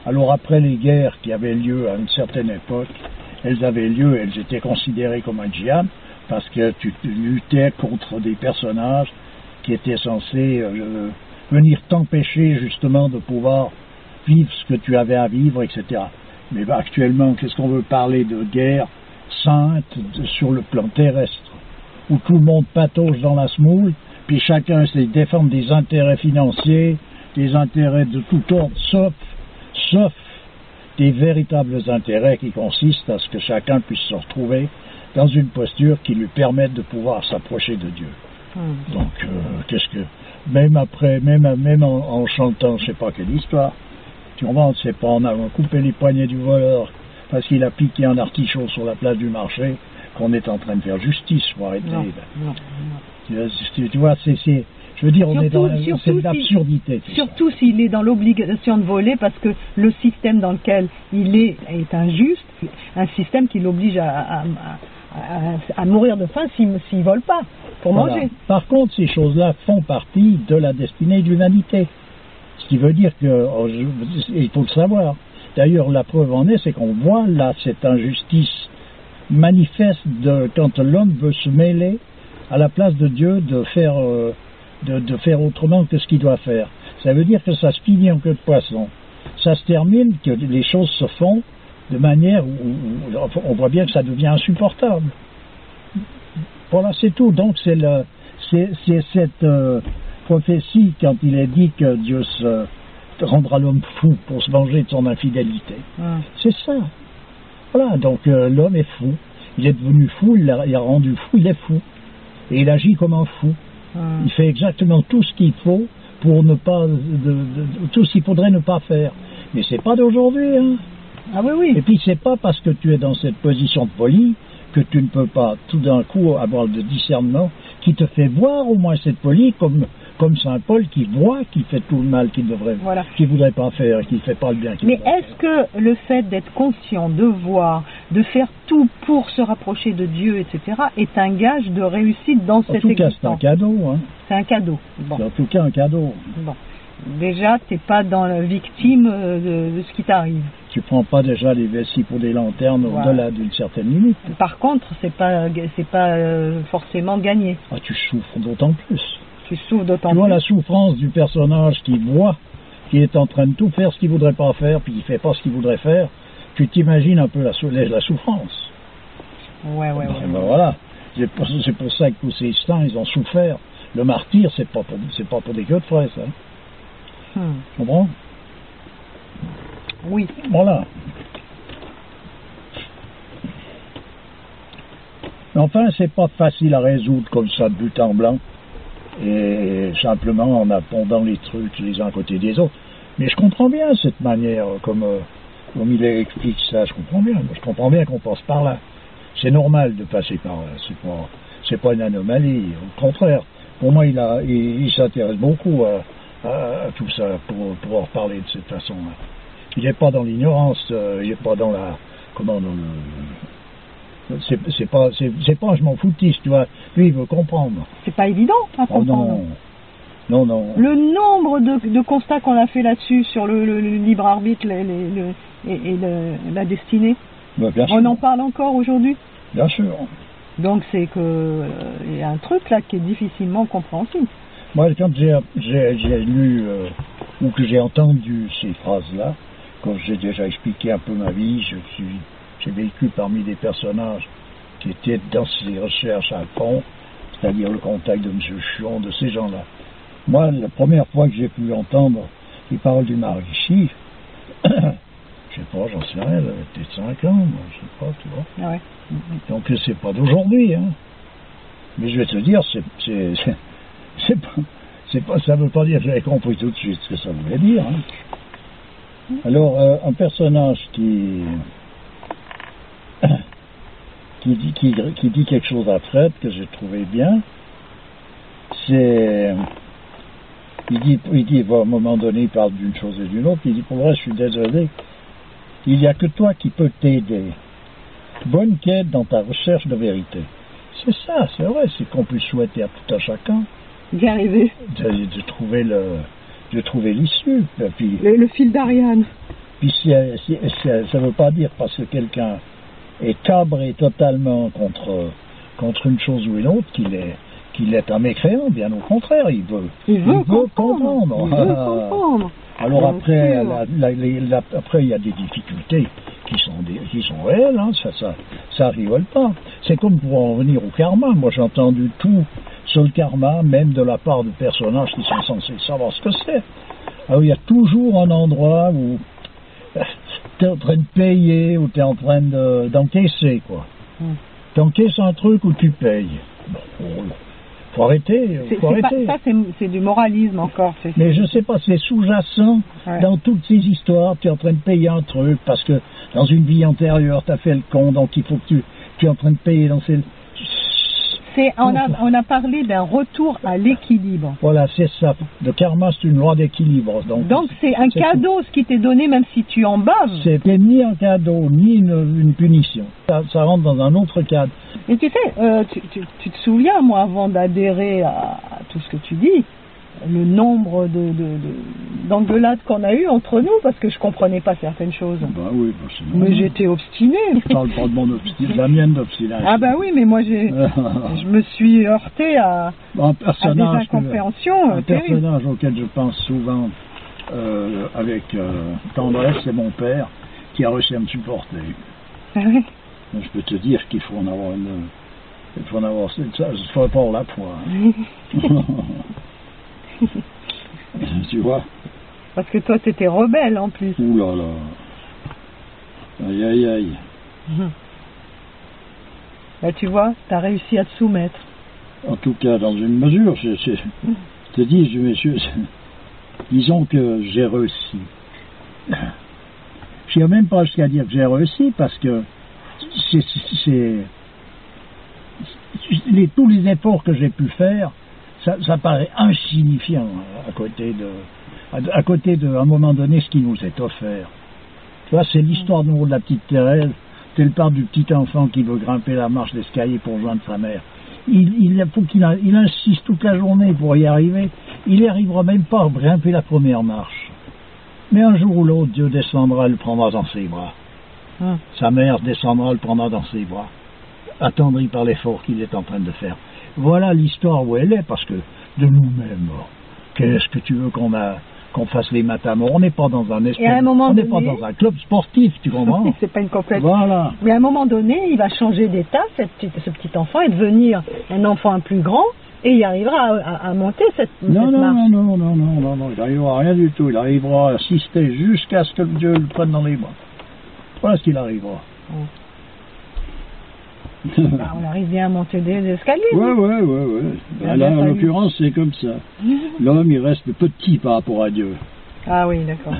Alors après les guerres qui avaient lieu à une certaine époque, elles étaient considérées comme un djihad parce que tu luttais contre des personnages qui étaient censés venir t'empêcher justement de pouvoir vivre ce que tu avais à vivre, etc. Mais actuellement, qu'est-ce qu'on veut parler de guerre sainte sur le plan terrestre, où tout le monde patauge dans la semoule, puis chacun essaie de défendre des intérêts financiers, des intérêts de tout ordre, sauf des véritables intérêts qui consistent à ce que chacun puisse se retrouver dans une posture qui lui permette de pouvoir s'approcher de Dieu. Donc, même en chantant, je sais pas quelle histoire, tu comprends, c'est pas en allant couper les poignets du voleur parce qu'il a piqué un artichaut sur la place du marché qu'on est en train de faire justice, faut arrêter. Non. Tu vois, je veux dire, c'est de l'absurdité. Surtout s'il est dans l'obligation de voler parce que le système dans lequel il est injuste, un système qui l'oblige à mourir de faim s'il ne vole pas pour manger. Par contre, ces choses-là font partie de la destinée de l'humanité. Ce qui veut dire il faut le savoir. D'ailleurs, la preuve en est, c'est qu'on voit là cette injustice manifeste quand l'homme veut se mêler à la place de Dieu de faire autrement que ce qu'il doit faire. Ça veut dire que ça se finit en queue de poisson. Ça se termine, que les choses se font de manière où on voit bien que ça devient insupportable. Voilà, c'est tout. Donc c'est cette prophétie quand il est dit que Dieu rendra l'homme fou pour se venger de son infidélité. C'est ça. Voilà, donc l'homme est fou. Il est devenu fou, il a rendu fou, il est fou. Et il agit comme un fou. Il fait exactement tout ce qu'il faut pour ne pas, tout ce qu'il faudrait ne pas faire. Mais c'est pas d'aujourd'hui, hein. Ah oui. Et puis c'est pas parce que tu es dans cette position de folie que tu ne peux pas tout d'un coup avoir le discernement qui te fait voir au moins cette folie comme Saint Paul qui voit qu'il fait tout le mal qu'il voudrait pas faire et qu'il fait pas le bien qu'il voudrait faire. Mais est-ce que le fait d'être conscient, de voir, de faire tout pour se rapprocher de Dieu, etc., est un gage de réussite dans cette existence? En tout cas, c'est un cadeau. Hein. C'est un cadeau. Bon. C'est en tout cas un cadeau. Bon. Déjà, tu n'es pas dans la victime de ce qui t'arrive. Tu prends pas déjà les vessies pour des lanternes au-delà d'une certaine limite. Par contre, c'est pas forcément gagné. Ah, tu souffres d'autant plus. Tu souffres d'autant plus. Tu vois la souffrance du personnage qui voit qu'il est en train de tout faire ce qu'il voudrait pas faire, puis il fait pas ce qu'il voudrait faire. Tu t'imagines un peu la souffrance. Ouais. Ben voilà. C'est pour ça que tous ces saints, ils ont souffert. Le martyr, c'est pas pour des queues de frais, ça. Tu comprends? Oui. Voilà. Enfin, c'est pas facile à résoudre comme ça de but en blanc, et simplement en appondant les trucs les uns à côté des autres. Mais je comprends bien cette manière, comme il explique ça, je comprends bien. Je comprends bien qu'on passe par là. C'est normal de passer par là. C'est pas une anomalie. Au contraire, pour moi, il s'intéresse beaucoup à tout ça pour pouvoir parler de cette façon-là. Il n'est pas dans l'ignorance, il n'est pas dans la... C'est pas je m'en foutiste, tu vois. Lui, il veut comprendre. C'est pas évident à comprendre. Non. Le nombre de constats qu'on a fait là-dessus, sur le libre arbitre et la destinée, on en parle encore aujourd'hui. Bien sûr. Donc c'est que il y a un truc là qui est difficilement compréhensible. Moi, quand j'ai lu ou que j'ai entendu ces phrases-là, quand j'ai déjà expliqué un peu ma vie, j'ai vécu parmi des personnages qui étaient dans ces recherches à fond, c'est-à-dire le contact de M. Chion, de ces gens-là. Moi, la première fois que j'ai pu entendre les paroles du Maharishi, je sais pas, j'en sais rien, j'avais peut-être 5 ans, moi, je sais pas, tu vois. Ah ouais. Donc c'est pas d'aujourd'hui, hein. Mais je vais te dire, ça veut pas dire que j'avais compris tout de suite ce que ça voulait dire, hein. Alors, un personnage qui dit quelque chose à Fred que j'ai trouvé bien, c'est... Il dit, à un moment donné, il parle d'une chose et d'une autre, il dit, pour vrai, je suis désolé, il n'y a que toi qui peux t'aider. Bonne quête dans ta recherche de vérité. C'est ça, c'est vrai, c'est qu'on peut souhaiter à tout à chacun d'y arriver. De trouver l'issue. Puis, le fil d'Ariane. Puis ça ne veut pas dire parce que quelqu'un est cabré totalement contre une chose ou une autre qu'il est un mécréant, bien au contraire, il veut comprendre. Alors après, après il y a des difficultés qui sont réelles, hein, ça rigole pas. C'est comme pour en venir au karma. Moi j'ai entendu tout sur le karma, même de la part de personnages qui sont censés savoir ce que c'est. Alors il y a toujours un endroit où tu es en train de payer, où tu es en train d'encaisser, quoi. Tu encaisses un truc où tu payes. Bon, faut arrêter. Ça, c'est du moralisme encore. Mais je sais pas, c'est sous-jacent dans toutes ces histoires. Tu es en train de payer un truc parce que dans une vie antérieure, tu as fait le con, donc il faut que tu es en train de payer dans ces... On a parlé d'un retour à l'équilibre. Voilà, c'est ça. Le karma, c'est une loi d'équilibre. Donc c'est un cadeau, ce qui t'est donné, même si tu en baves. C'est ni un cadeau, ni une punition. Ça rentre dans un autre cadre. Mais tu sais, tu te souviens, moi, avant d'adhérer à tout ce que tu dis, le nombre d'engueulades qu'on a eues entre nous, parce que je comprenais pas certaines choses. Bah oui, mais j'étais obstinée. Je parle pas de mon obstination, la mienne d'obstination. Ah bah oui, mais moi je me suis heurté à des incompréhensions. Un personnage auquel je pense souvent avec tendresse, c'est mon père, qui a réussi à me supporter. Ah oui. Je peux te dire qu'il faut en avoir il faut en avoir ça, il faut pas avoir la foi. Tu vois? Parce que toi, t'étais rebelle en plus. Ouh là là. Aïe aïe aïe. Là, tu vois, t'as réussi à te soumettre. En tout cas, dans une mesure, je te dis, messieurs, disons que j'ai réussi. Je n'ai même pas jusqu'à dire que j'ai réussi parce que tous les efforts que j'ai pu faire, ça paraît insignifiant à côté de, à un moment donné, ce qui nous est offert. Tu vois, c'est l'histoire de la petite Thérèse, c'est le part du petit enfant qui veut grimper la marche d'escalier pour rejoindre sa mère. Il faut qu'il insiste toute la journée pour y arriver. Il n'y arrivera même pas à grimper la première marche. Mais un jour ou l'autre, Dieu descendra et le prendra dans ses bras. Sa mère descendra, le prendra dans ses bras, attendri par l'effort qu'il est en train de faire. Voilà l'histoire où elle est, parce que de nous-mêmes, qu'est-ce que tu veux qu'on fasse les matins? On n'est pas dans un esprit, on n'est pas dans un club sportif, tu comprends? C'est pas une compétition. Voilà. Mais à un moment donné, il va changer d'état, ce petit enfant, et devenir un enfant plus grand, et il arrivera à monter cette marche. Non, il n'arrivera à rien du tout. Il arrivera à assister jusqu'à ce que Dieu le prenne dans les bras. Voilà ce qu'il arrivera. On arrive bien à monter des escaliers. Oui. Là, en l'occurrence, c'est comme ça. L'homme, il reste petit par rapport à Dieu. Ah oui, d'accord.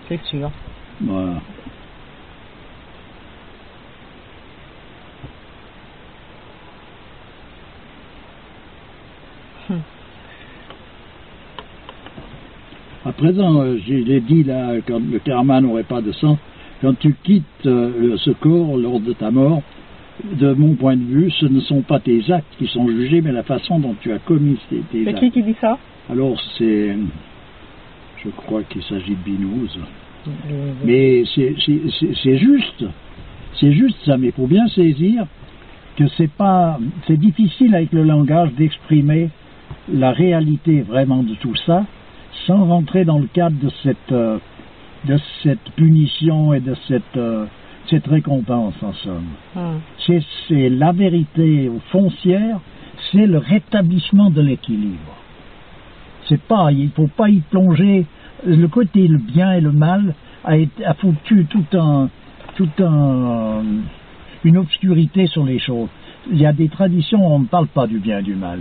C'est sûr. Voilà. À présent, je l'ai dit là, quand le karma n'aurait pas de sang, quand tu quittes ce corps lors de ta mort, de mon point de vue, ce ne sont pas tes actes qui sont jugés, mais la façon dont tu as commis tes actes. C'est qui dit ça? Alors je crois qu'il s'agit de Binous. Mais c'est juste. C'est juste ça, mais il faut bien saisir que c'est difficile avec le langage d'exprimer la réalité vraiment de tout ça, sans rentrer dans le cadre de cette punition et de cette récompense, en somme. C'est la vérité foncière, c'est le rétablissement de l'équilibre. Il ne faut pas y plonger. Le côté le bien et le mal a foutu une obscurité sur les choses. Il y a des traditions où on ne parle pas du bien et du mal.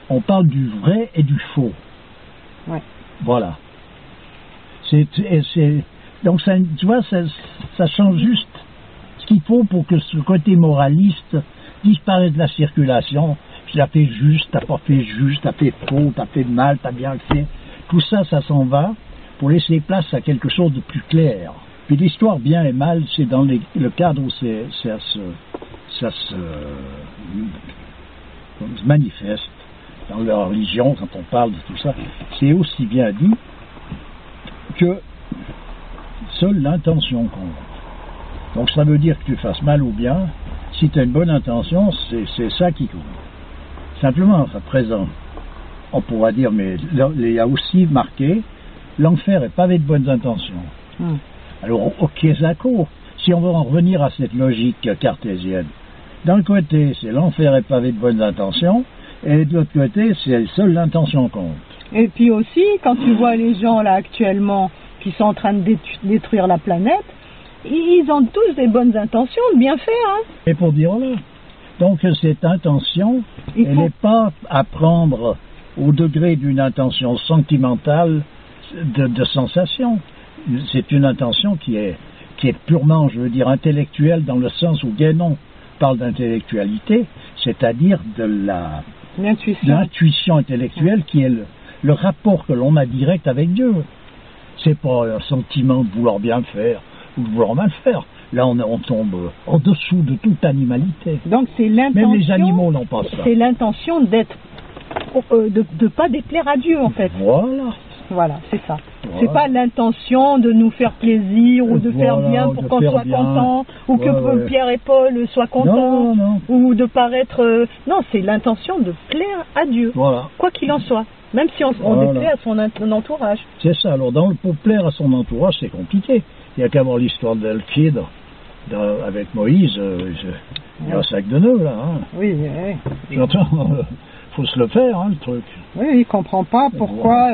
On parle du vrai et du faux. Ouais. Voilà. Donc, tu vois, ça change juste ce qu'il faut pour que ce côté moraliste disparaisse de la circulation. Tu as fait juste, t'as pas fait juste, t'as fait faux, t'as fait mal, t'as bien fait. Tout ça, ça s'en va pour laisser place à quelque chose de plus clair. Puis l'histoire bien et mal, c'est dans le cadre où ça se manifeste. Dans la religion, quand on parle de tout ça, c'est aussi bien dit que seule l'intention compte. Donc ça veut dire que tu fasses mal ou bien, si tu as une bonne intention, c'est ça qui compte. Simplement, à présent, on pourra dire, mais il y a aussi marqué, l'enfer est pavé de bonnes intentions. Alors, ok, d'accord, si on veut en revenir à cette logique cartésienne, d'un côté, c'est l'enfer est pavé de bonnes intentions, Et de l'autre côté, c'est seule l'intention compte. Et puis aussi, quand tu vois les gens là actuellement qui sont en train de détruire la planète, ils ont tous des bonnes intentions de bien faire. Hein. Et pour dire là, donc cette intention, elle n'est pas à prendre au degré d'une intention sentimentale de sensation. C'est une intention qui est purement, je veux dire, intellectuelle dans le sens où Guénon parle d'intellectualité, c'est-à-dire de l'intuition intellectuelle qui est le rapport que l'on a direct avec Dieu. C'est pas un sentiment de vouloir bien faire ou de vouloir mal faire. Là, on tombe en dessous de toute animalité. Donc c'est l'intention. Même les animaux n'ont pas ça. C'est l'intention d'être, de pas déplaire à Dieu en fait. Voilà, c'est ça. Voilà. C'est pas l'intention de nous faire plaisir ou de faire bien pour qu'on soit content ou que Pierre et Paul soient contents ou de paraître. Non, c'est l'intention de plaire à Dieu, quoi qu'il en soit. Même si on déplaît à son entourage. C'est ça. Alors, pour plaire à son entourage, c'est compliqué. Il n'y a qu'à voir l'histoire d'El-Khidr avec Moïse. Il y a un sac de nœuds, là. Hein. Oui. J'entends. Faut se le faire, hein, le truc. Oui, il ne comprend pas pourquoi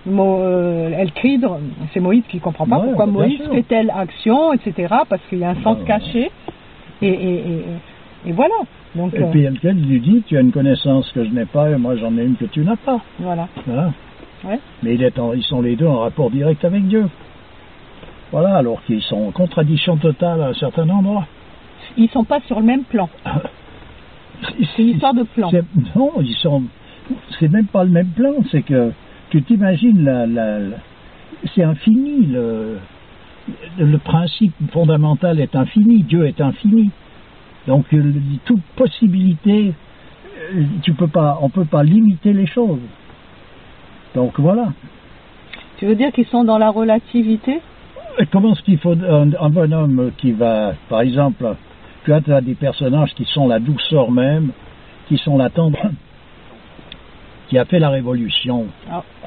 El-Khidr, c'est Moïse qui ne comprend pas pourquoi Moïse fait telle action, etc. Parce qu'il y a un sens caché. Et voilà. Donc, et puis El-Khidr lui dit, tu as une connaissance que je n'ai pas et moi j'en ai une que tu n'as pas. Voilà. Hein? Ouais. Mais ils sont les deux en rapport direct avec Dieu. Voilà, alors qu'ils sont en contradiction totale à un certain endroit. Ils ne sont pas sur le même plan. C'est une histoire de plan. Non, c'est même pas le même plan, c'est que tu t'imagines, c'est infini, le principe fondamental est infini, Dieu est infini. Donc toute possibilité, on peut pas limiter les choses. Donc voilà. Tu veux dire qu'ils sont dans la relativité? Et comment est-ce qu'il faut un bonhomme qui va, par exemple, tu as des personnages qui sont la douceur même, qui sont la tendresse, qui a fait la révolution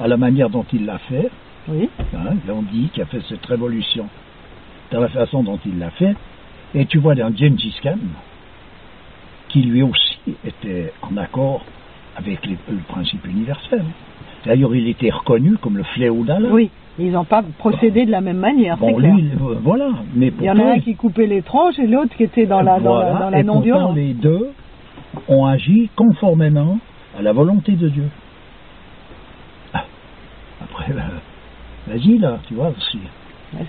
à la manière dont il l'a fait. Oui. Hein, on dit qu'il a fait cette révolution de la façon dont il l'a fait. Et tu vois un Gengis Khan qui lui aussi était en accord avec le principe universel. D'ailleurs, il était reconnu comme le fléau d'Allah. Oui, ils n'ont pas procédé de la même manière, bon, c'est clair. Lui, voilà. Mais il y en a un qui coupait les tranches et l'autre qui était dans la non-violence. Les deux ont agi conformément à la volonté de Dieu. Après, vas-y là, tu vois aussi.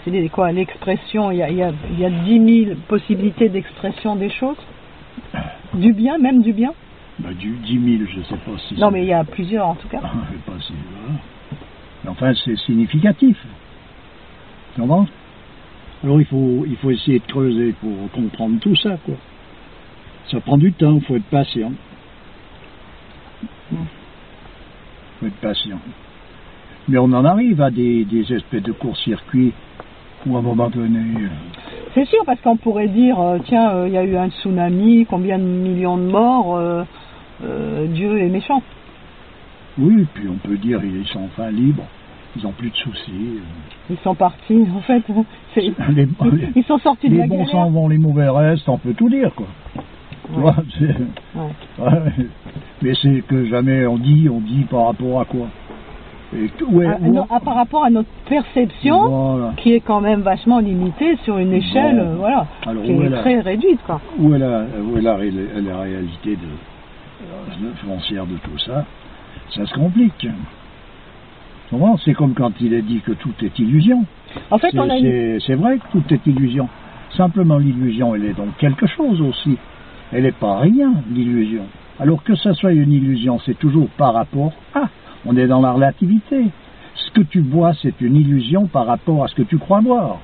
C'est quoi l'expression? Il y a 10 000 possibilités d'expression des choses. Du bien, même du bien. Du 10 000, je ne sais pas si. Non, mais il y a plusieurs en tout cas. Je sais pas si. Mais enfin, c'est significatif. Tu comprends? Alors il faut essayer de creuser pour comprendre tout ça, quoi. Ça prend du temps, il faut être patient. Faut être patient. Mais on en arrive à des espèces de court-circuits où à un moment donné. C'est sûr, parce qu'on pourrait dire, tiens, il y a eu un tsunami, combien de millions de morts, Dieu est méchant. Oui, puis on peut dire, ils sont enfin libres, ils n'ont plus de soucis. Ils sont partis, en fait. Ils sont sortis de la galère. Les bons s'en vont, les mauvais restent, on peut tout dire, quoi. Tu vois, mais c'est que jamais on dit par rapport à quoi. Non, par rapport à notre perception, qui est quand même vachement limitée sur une échelle, alors, qui est très réduite, quoi. Où est la réalité foncière de tout ça? Ça se complique. C'est comme quand il est dit que tout est illusion. En fait, c'est vrai que tout est illusion. Simplement, l'illusion, elle est donc quelque chose aussi. Elle n'est pas rien, l'illusion. Alors que ça soit une illusion, c'est toujours par rapport à. On est dans la relativité. Ce que tu vois, c'est une illusion par rapport à ce que tu crois voir.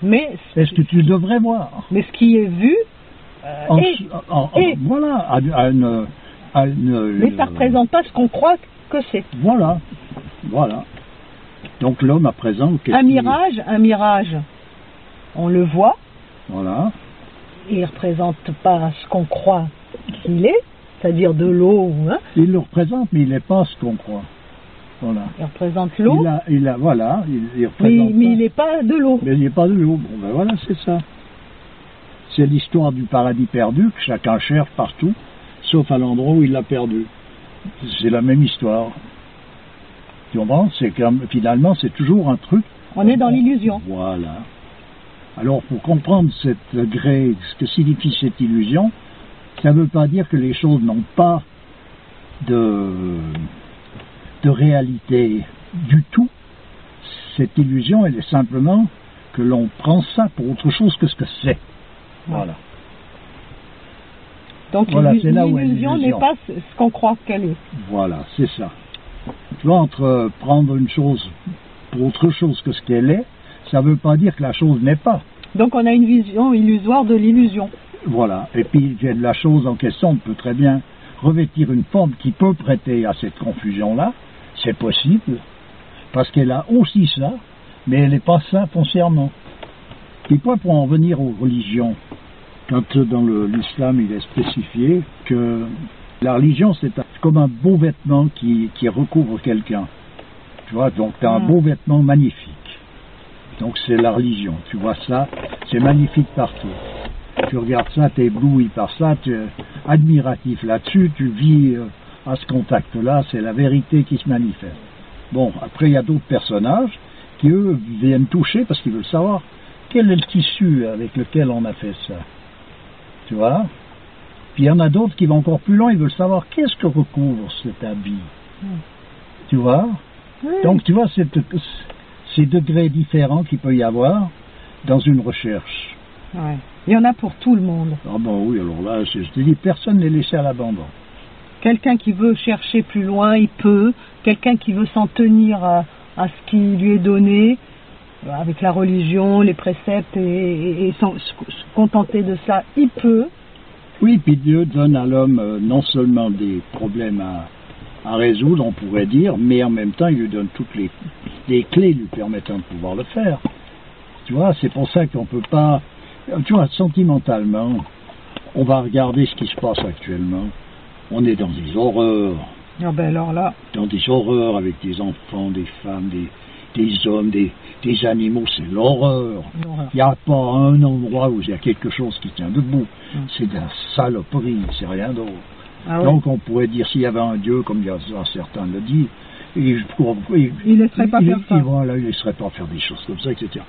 Mais est-ce que tu devrais voir? Mais ce qui est vu voilà, mais ça ne représente pas ce qu'on croit que c'est. Voilà. Donc l'homme à présent... Un mirage, on le voit. Voilà. Il ne représente pas ce qu'on croit qu'il est, c'est-à-dire de l'eau. Hein. Il le représente, mais il n'est pas ce qu'on croit. Voilà. Il représente l'eau. Il représente mais il n'est pas de l'eau. Mais il n'est pas de l'eau. Bon, ben voilà, c'est ça. C'est l'histoire du paradis perdu que chacun cherche partout, sauf à l'endroit où il l'a perdu. c'est la même histoire. Tu comprends? C'est que finalement, c'est toujours un truc. On est dans l'illusion. Voilà. Alors, pour comprendre ce que signifie cette illusion, ça ne veut pas dire que les choses n'ont pas de réalité du tout. Cette illusion, elle est simplement que l'on prend ça pour autre chose que ce que c'est. Voilà. Donc voilà, l'illusion n'est pas ce qu'on croit qu'elle est. Voilà, c'est ça. Tu vois, entre prendre une chose pour autre chose que ce qu'elle est, ça ne veut pas dire que la chose n'est pas. Donc on a une vision illusoire de l'illusion. Voilà. Et puis la chose en question peut très bien revêtir une forme qui peut prêter à cette confusion-là. C'est possible. Parce qu'elle a aussi ça, mais elle n'est pas ça foncièrement. Et quoi pour en venir aux religions? Quand dans l'islam il est spécifié que la religion c'est comme un beau vêtement qui recouvre quelqu'un. Tu vois, donc tu as un beau vêtement magnifique. Donc c'est la religion. Tu vois ça, c'est magnifique partout. Tu regardes ça, tu es ébloui par ça, tu es admiratif là-dessus, tu vis à ce contact-là, c'est la vérité qui se manifeste. Bon, après il y a d'autres personnages qui eux viennent toucher parce qu'ils veulent savoir quel est le tissu avec lequel on a fait ça. Tu vois? Puis il y en a d'autres qui vont encore plus loin, ils veulent savoir qu'est-ce que recouvre cet habit. Tu vois? Donc tu vois ces degrés différents qu'il peut y avoir dans une recherche. Ouais. Il y en a pour tout le monde. Ah bon oui, alors là, je te dis, personne n'est laissé à l'abandon. Quelqu'un qui veut chercher plus loin, il peut. Quelqu'un qui veut s'en tenir à ce qui lui est donné, avec la religion, les préceptes, et se contenter de cela, il peut. Oui, puis Dieu donne à l'homme non seulement des problèmes à résoudre, on pourrait dire, mais en même temps, il lui donne toutes les clés lui permettant de pouvoir le faire. Tu vois, c'est pour ça qu'on ne peut pas... Tu vois, sentimentalement, on va regarder ce qui se passe actuellement. On est dans des horreurs. Ah ben alors là... Dans des horreurs avec des enfants, des femmes, des hommes, des animaux, c'est l'horreur. Il n'y a pas un endroit où il y a quelque chose qui tient debout. C'est de la saloperie, c'est rien d'autre. Ah oui. Donc on pourrait dire s'il y avait un Dieu, comme certains le disent, il ne laisserait pas faire ça. Voilà, il ne laisserait pas faire des choses comme ça, etc.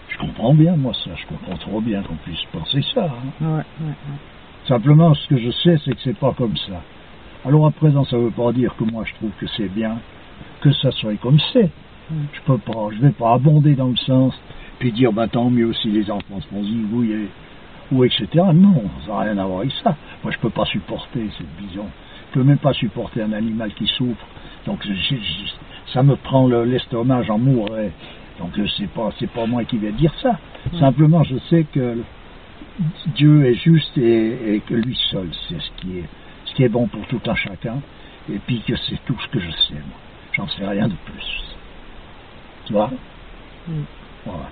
Je comprends bien, moi, ça. Je comprends trop bien qu'on puisse penser ça. Hein. Ouais. Simplement, ce que je sais, c'est que c'est pas comme ça. Alors à présent, ça ne veut pas dire que moi, je trouve que c'est bien que ça soit comme c'est. Je vais pas abonder dans le sens, puis dire, tant mieux si les enfants se font zigouiller, ou etc. Non, ça n'a rien à voir avec ça. Moi, je peux pas supporter cette vision. Je peux même pas supporter un animal qui souffre. Donc, ça me prend l'estomac, j'en mourrais. Donc, c'est pas moi qui vais dire ça. Simplement, je sais que Dieu est juste et que lui seul, c'est ce qui est bon pour tout un chacun. Et puis que c'est tout ce que je sais, moi. J'en sais rien de plus. Tu vois? Voilà.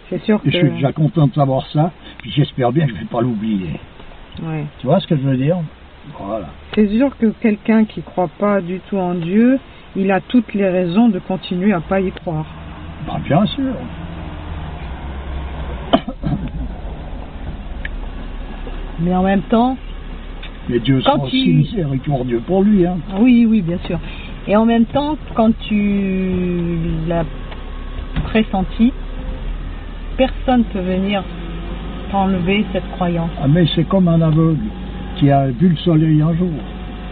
C'est sûr que... Et je suis déjà content de savoir ça, puis j'espère bien que je ne vais pas l'oublier. Ouais. Tu vois ce que je veux dire? Voilà. C'est sûr que quelqu'un qui ne croit pas du tout en Dieu, il a toutes les raisons de continuer à ne pas y croire. Bien sûr. Mais en même temps... Mais Dieu sera aussi miséricordieux pour lui. Hein. Oui, bien sûr. Et en même temps, quand tu l'as pressenti, personne ne peut venir t'enlever cette croyance. Ah, mais c'est comme un aveugle qui a vu le soleil un jour.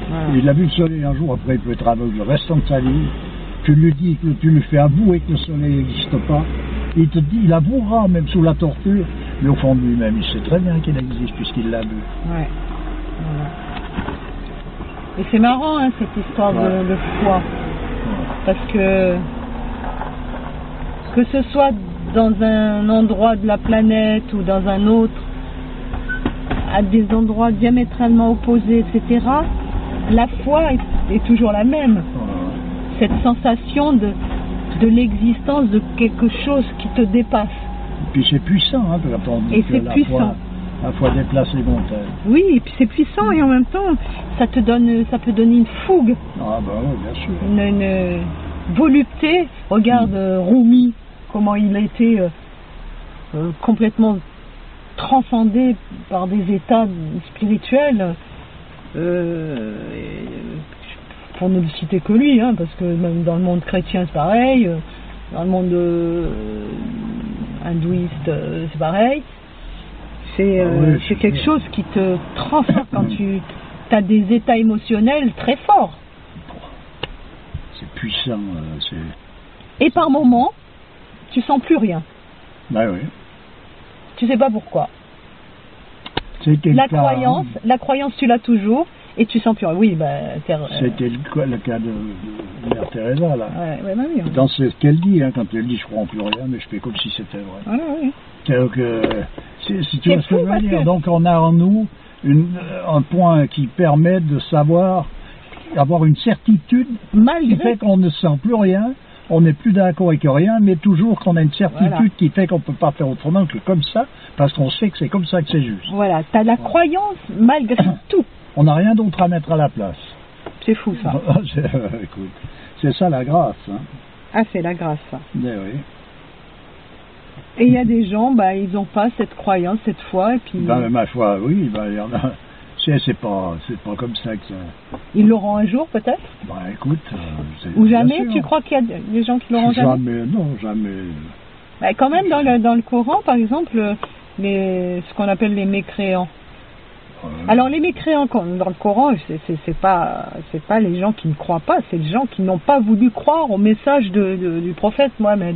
Voilà. Il a vu le soleil un jour, après il peut être aveugle le restant de sa vie. Tu lui dis que tu lui fais avouer que le soleil n'existe pas. Il te dit, il avouera même sous la torture, mais au fond de lui-même, il sait très bien qu'il existe puisqu'il l'a vu. Ouais. Voilà. Et c'est marrant, hein, cette histoire de foi. Parce que ce soit dans un endroit de la planète ou dans un autre, à des endroits diamétralement opposés, etc., la foi est toujours la même. Cette sensation de l'existence de quelque chose qui te dépasse. Et puis c'est puissant, hein, et c'est puissant. La foi déplace les montagnes. Oui, et puis c'est puissant et en même temps, ça peut donner une fougue. Ah oui, bien sûr. Une volupté. Regarde Rumi, comment il a été complètement transcendé par des états spirituels pour ne citer que lui, hein, parce que même dans le monde chrétien c'est pareil, dans le monde hindouiste c'est pareil. C'est quelque chose qui te transforme quand tu as des états émotionnels très forts. C'est puissant. Et par moments, tu sens plus rien. Ben oui. Tu sais pas pourquoi. La croyance, tu l'as toujours et tu sens plus rien. Oui, c'était le cas de Mère Teresa, là. Ouais, oui. Dans ce qu'elle dit, hein, quand elle dit je crois en plus rien, mais je fais comme si c'était vrai. Voilà, oui. Donc, si tu vois ce que je veux dire, donc on a en nous un point qui permet de savoir, avoir une certitude qui fait qu'on ne sent plus rien, on n'est plus d'accord avec rien, mais toujours qu'on a une certitude qui fait qu'on ne peut pas faire autrement que comme ça, parce qu'on sait que c'est comme ça que c'est juste. Voilà, tu as la croyance malgré tout. On n'a rien d'autre à mettre à la place. C'est fou ça. Écoute, c'est ça la grâce. Hein. Ah, c'est la grâce ça. Mais oui. Et il y a des gens, ils n'ont pas cette croyance, cette foi, et puis... ma foi, oui, il y en a... C'est pas comme ça que ça... Ils l'auront un jour, peut-être? Écoute... Ou jamais? Tu crois qu'il y a des gens qui l'auront jamais? Jamais, non, jamais. Quand même, dans le Coran, par exemple, ce qu'on appelle les mécréants. Alors, les mécréants, dans le Coran, c'est pas les gens qui ne croient pas, c'est les gens qui n'ont pas voulu croire au message du prophète Mohammed.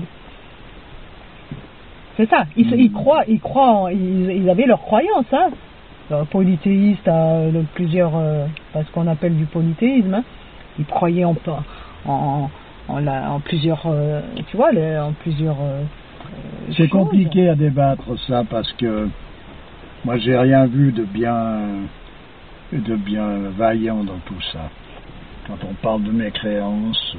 C'est ça, ils avaient leur croyance, hein. Polythéiste a plusieurs, ce qu'on appelle du polythéisme, hein. Ils croyaient en plusieurs, tu vois, en plusieurs c'est choses. Compliqué à débattre ça, parce que moi j'ai rien vu de bien vaillant dans tout ça. Quand on parle de mécréance...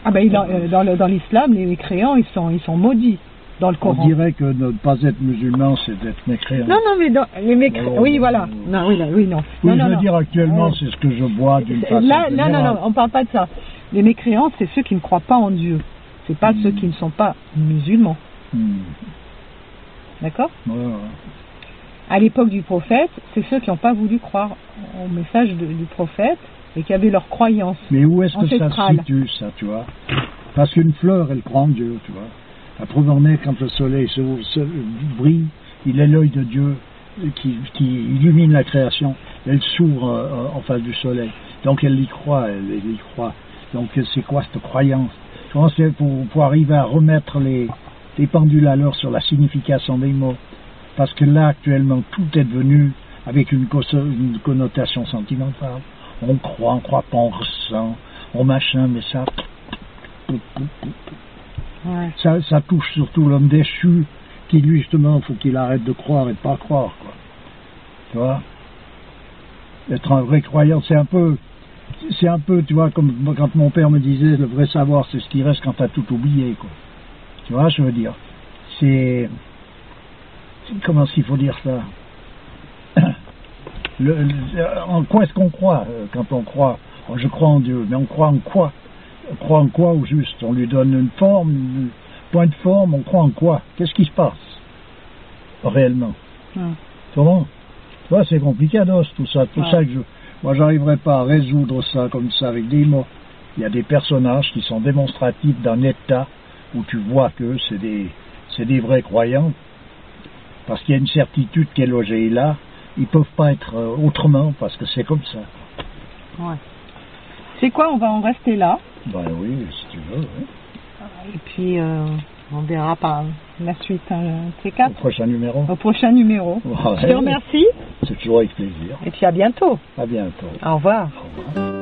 dans l'islam, les mécréants, ils sont maudits. Dans le Coran. On dirait que ne pas être musulman, c'est d'être mécréant. Non, mais dans les mécréants... oui, voilà. Non. Oui, je veux dire, actuellement, c'est ce que je vois d'une façon générale. Non, on ne parle pas de ça. Les mécréants, c'est ceux qui ne croient pas en Dieu. C'est pas ceux qui ne sont pas musulmans. D'accord? À l'époque du prophète, c'est ceux qui n'ont pas voulu croire au message du prophète et qui avaient leur croyance. Mais où est-ce que ça se situe, ça, tu vois? Parce qu'une fleur, elle croit en Dieu, tu vois. La preuve en est, quand le soleil se brille, il est l'œil de Dieu qui illumine la création. Elle s'ouvre en face du soleil. Donc elle y croit, Donc c'est quoi cette croyance? Je pense que pour arriver à remettre les pendules à l'heure sur la signification des mots. Parce que là, actuellement, tout est devenu avec une connotation sentimentale. On croit pas, on ressent, on machin, mais ça... Ouais. Ça touche surtout l'homme déchu qui, lui, justement, faut qu'il arrête de croire et de pas croire, quoi. Tu vois? Être un vrai croyant, c'est un peu, tu vois, comme quand mon père me disait, le vrai savoir, c'est ce qui reste quand t'as tout oublié, quoi. Tu vois, je veux dire. Comment est-ce qu'il faut dire ça? En quoi est-ce qu'on croit quand on croit? Je crois en Dieu, mais on croit en quoi? On croit en quoi au juste? On lui donne une forme, un point de forme, on croit en quoi? Qu'est-ce qui se passe réellement? Comment? Tu vois, c'est compliqué tout ça. Tout ça que moi, j'arriverai pas à résoudre ça comme ça avec des mots. Il y a des personnages qui sont démonstratifs d'un état où tu vois que c'est des vrais croyants, parce qu'il y a une certitude qui est logée là. Ils peuvent pas être autrement, parce que c'est comme ça. Ouais. C'est quoi, on va en rester là. Oui, si tu veux, oui. Et puis, on verra par la suite, C4. Au prochain numéro. Au prochain numéro. Ouais. Je te remercie. C'est toujours avec plaisir. Et puis à bientôt. À bientôt. Au revoir. Au revoir.